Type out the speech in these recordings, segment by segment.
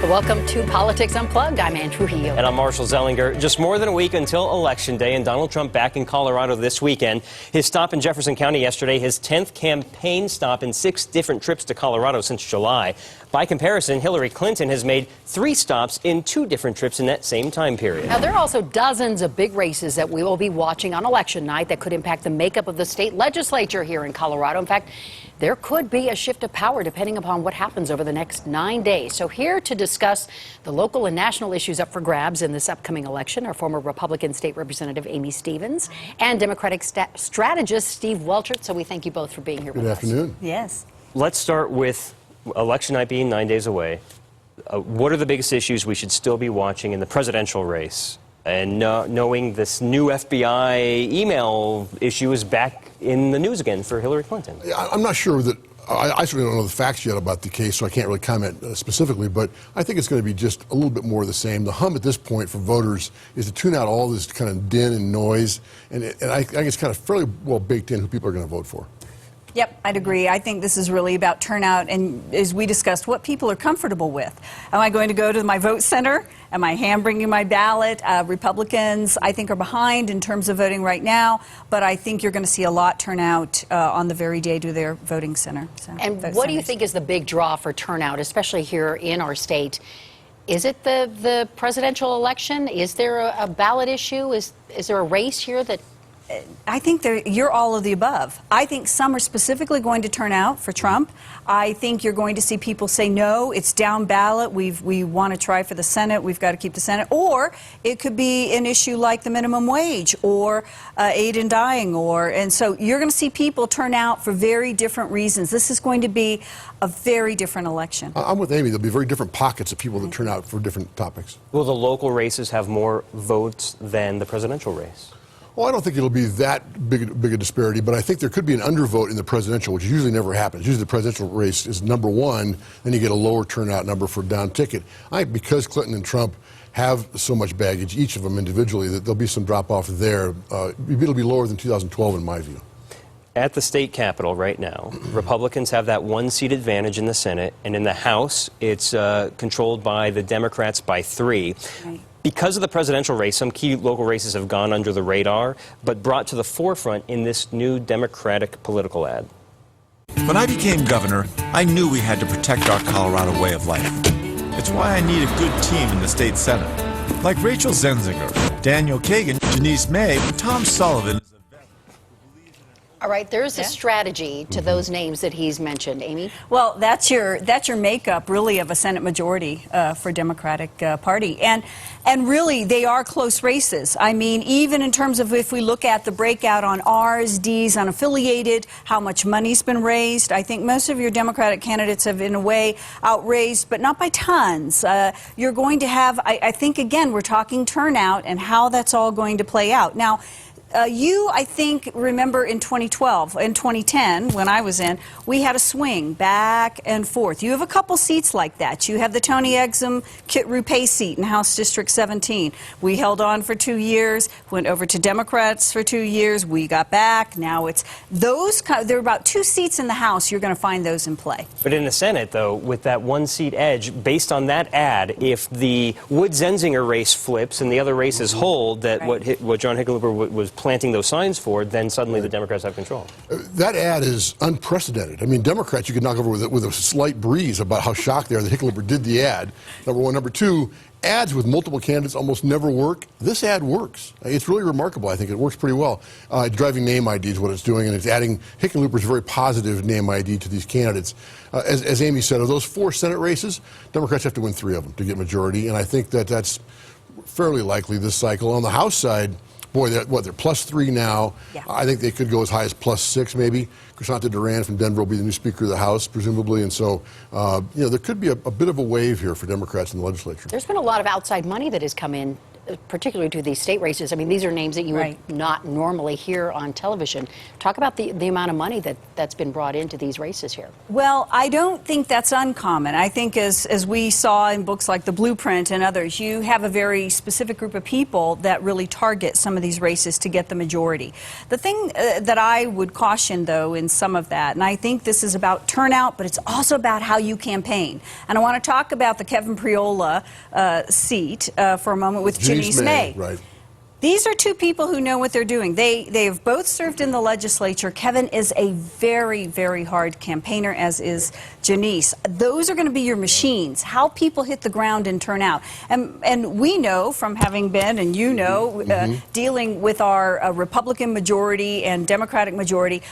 Welcome to Politics Unplugged. I'm Ann Trujillo. And I'm Marshall Zellinger. Just more than a week until Election Day, and Donald Trump back in Colorado this weekend. His stop in Jefferson County yesterday, his 10th campaign stop in 6 different trips to Colorado since July. By comparison, Hillary Clinton has made 3 stops in 2 different trips in that same time period. Now, there are also dozens of big races that we will be watching on election night that could impact the makeup of the state legislature here in Colorado. In fact, there could be a shift of power depending upon what happens over the next 9 days. So here to discuss the local and national issues up for grabs in this upcoming election are former Republican State Representative Amy Stephens and Democratic strategist Steve Welchert. So we thank you both for being here with us. Good afternoon. Yes. Let's start with election night being 9 days away. What are the biggest issues we should still be watching in the presidential race? And knowing this new FBI email issue is back in the news again for Hillary Clinton. I'm not sure that, I certainly don't know the facts yet about the case, so I can't really comment specifically, but I think it's going to be just a little bit more of the same. The hum at this point for voters is to tune out all this kind of din and noise, and I think it's kind of fairly well baked in who people are going to vote for. Yep, I'd agree. I think this is really about turnout and, as we discussed, what people are comfortable with. Am I going to go to my vote center? Am I hand-bringing my ballot? Republicans, I think, are behind in terms of voting right now, but I think you're going to see a lot turn out on the very day to their voting center. And what do you think is the big draw for turnout, especially here in our state? Is it the presidential election? Is there a ballot issue? Is there a race here that... I think you're all of the above. I think some are specifically going to turn out for Trump. I think you're going to see people say, no, it's down ballot. We want to try for the Senate. We've got to keep the Senate. Or it could be an issue like the minimum wage or aid in dying. And so you're going to see people turn out for very different reasons. This is going to be a very different election. I'm with Amy. There'll be very different pockets of people that turn out for different topics. Will the local races have more votes than the presidential race? Well, I don't think it'll be that big a disparity, but I think there could be an undervote in the presidential, which usually never happens. Usually the presidential race is #1, then you get a lower turnout number for down ticket. I think because Clinton and Trump have so much baggage, each of them individually, that there'll be some drop-off there. It'll be lower than 2012 in my view. At the state capitol right now, Republicans have that 1-seat advantage in the Senate, and in the House, it's controlled by the Democrats by 3. Right. Because of the presidential race, some key local races have gone under the radar, but brought to the forefront in this new Democratic political ad. When I became governor, I knew we had to protect our Colorado way of life. It's why I need a good team in the state Senate, like Rachel Zenzinger, Daniel Kagan, Janice May, and Tom Sullivan. All right, there's a strategy to those names that he's mentioned. Amy? Well, that's your makeup, really, of a Senate majority for Democratic Party. And really, they are close races. I mean, even in terms of if we look at the breakout on R's, D's, unaffiliated, how much money's been raised, I think most of your Democratic candidates have, in a way, outraised, but not by tons. You're going to have, I think, again, we're talking turnout and how that's all going to play out. Now, I think, remember in 2012, in 2010, when I was in, we had a swing back and forth. You have a couple seats like that. You have the Tony Exum, Kit Rupay seat in House District 17. We held on for 2 years, went over to Democrats for 2 years. We got back. Now it's those, there are about 2 seats in the House. You're going to find those in play. But in the Senate, though, with that 1-seat edge, based on that ad, if the Wood-Zenzinger race flips and the other races hold, that what John Hickenlooper was planting those signs for, then suddenly the Democrats have control. That ad is unprecedented. I mean, Democrats you could knock over with a slight breeze about how shocked they are that Hickenlooper did the ad, #1. #2, ads with multiple candidates almost never work. This ad works. It's really remarkable. I think it works pretty well. Driving name ID is what it's doing, and it's adding Hickenlooper's very positive name ID to these candidates. As Amy said, of those 4 Senate races, Democrats have to win 3 of them to get majority, and I think that's fairly likely this cycle. On the House side, boy, they're +3 now. Yeah. I think they could go as high as +6 maybe. Crisanta Duran from Denver will be the new Speaker of the House, presumably, and so there could be a bit of a wave here for Democrats in the legislature. There's been a lot of outside money that has come in particularly to these state races. I mean, these are names that you Right. would not normally hear on television. Talk about the amount of money that's been brought into these races here. Well, I don't think that's uncommon. I think as we saw in books like The Blueprint and others, you have a very specific group of people that really target some of these races to get the majority. The thing that I would caution, though, in some of that, and I think this is about turnout, but it's also about how you campaign. And I want to talk about the Kevin Priola seat for a moment with Janice May. Right. These are two people who know what they're doing. They have both served in the legislature. Kevin is a very, very hard campaigner, as is Janice. Those are going to be your machines, how people hit the ground and turn out. And we know from having been, and you know, dealing with our Republican majority and Democratic majority,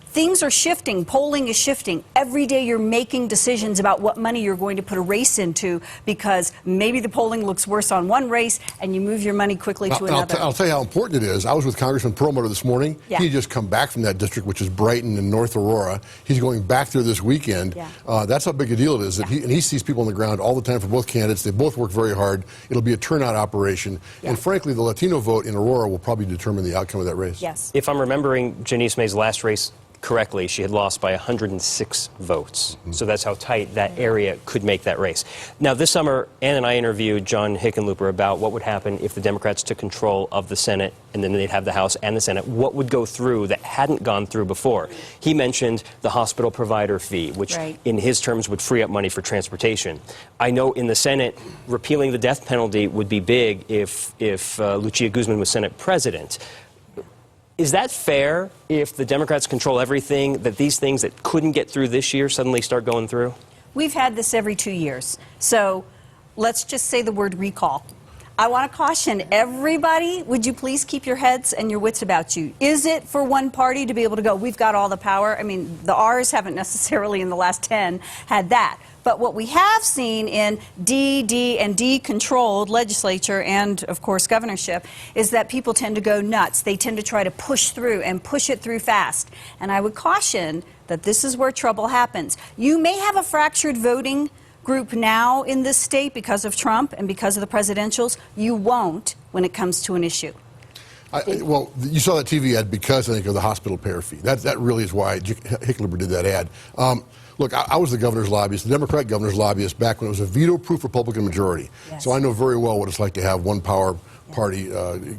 things are shifting. Polling is shifting. Every day you're making decisions about what money you're going to put a race into because maybe the polling looks worse on one race and you move your money quickly to another. I'll tell you how important it is. I was with Congressman Perlmutter this morning. Yeah. He had just come back from that district, which is Brighton and North Aurora. He's going back there this weekend. Yeah. That's how big a deal it is. That he sees people on the ground all the time for both candidates. They both work very hard. It'll be a turnout operation. Yeah. And frankly, the Latino vote in Aurora will probably determine the outcome of that race. Yes. If I'm remembering Janice May's last race correctly, she had lost by 106 votes. So that's how tight that area could make that race. Now, this summer, Ann and I interviewed John Hickenlooper about what would happen if the Democrats took control of the Senate and then they'd have the House and the Senate. What would go through that hadn't gone through before? He mentioned the hospital provider fee, which in his terms would free up money for transportation. I know in the Senate, repealing the death penalty would be big if Lucia Guzman was Senate president. Is that fair if the Democrats control everything, that these things that couldn't get through this year suddenly start going through? We've had this every 2 years. So let's just say the word recall. I want to caution everybody, would you please keep your heads and your wits about you? Is it for one party to be able to go, we've got all the power? I mean, the R's haven't necessarily in the last 10 had that. But what we have seen in D and D-controlled legislature and, of course, governorship is that people tend to go nuts. They tend to try to push through and push it through fast. And I would caution that this is where trouble happens. You may have a fractured voting group now in this state because of Trump and because of the presidentials. You won't when it comes to an issue. Well, you saw that TV ad because, I think, of the hospital payer fee. That really is why Hickenlooper did that ad. Look, I was the governor's lobbyist, the Democratic governor's lobbyist, back when it was a veto-proof Republican majority. Yes. So I know very well what it's like to have one power party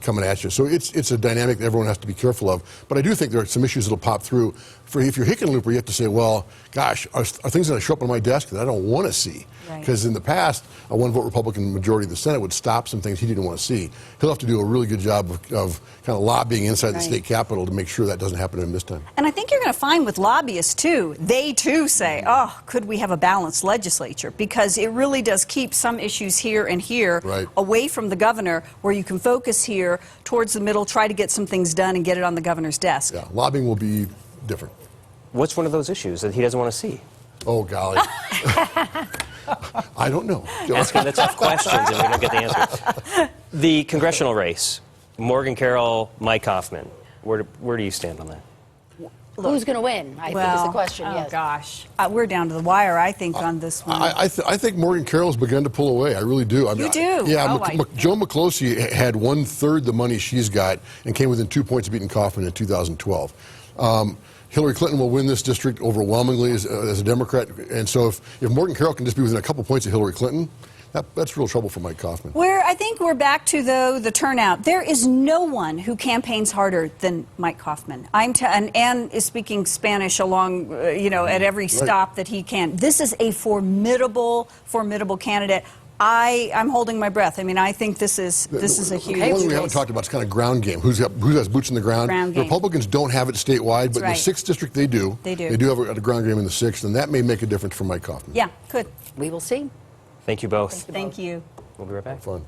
coming at you. So it's a dynamic that everyone has to be careful of. But I do think there are some issues that will pop through. If you're Hickenlooper, you have to say, well, gosh, are things going to show up on my desk that I don't want to see? Because in the past, a one-vote Republican majority of the Senate would stop some things he didn't want to see. He'll have to do a really good job of kind of lobbying inside the state capitol to make sure that doesn't happen to him this time. And I think you're going to find with lobbyists, too, they, too, say, oh, could we have a balanced legislature? Because it really does keep some issues here and here away from the governor, where you can focus here towards the middle, try to get some things done and get it on the governor's desk. Yeah, lobbying will be different. What's one of those issues that he doesn't want to see? Oh, golly. I don't know. Asking the tough questions and we don't get the answer. The congressional race, Morgan Carroll, Mike Hoffman. Where do you stand on that? Who's going to win? I think is the question. Oh, gosh. We're down to the wire, I think, on this one. I think Morgan Carroll's begun to pull away. I really do. You do? Yeah, Joe McCloskey had 1/3 the money she's got and came within 2 points of beating Kaufman in 2012. Hillary Clinton will win this district overwhelmingly as a Democrat. And so if Morgan Carroll can just be within a couple points of Hillary Clinton, that's real trouble for Mike Kaufman. I think we're back to, though, the turnout. There is no one who campaigns harder than Mike Kaufman. And Ann is speaking Spanish along, at every stop that he can. This is a formidable candidate. I'm holding my breath. I mean, I think this is a huge One thing we haven't talked about is kind of ground game. Who has boots in the ground? The Republicans don't have it statewide, but in the 6th district they do. They do. They do have a ground game in the 6th, and that may make a difference for Mike Kaufman. Yeah, could. We will see. Thank you both. Thank you. We'll be right back. Fun.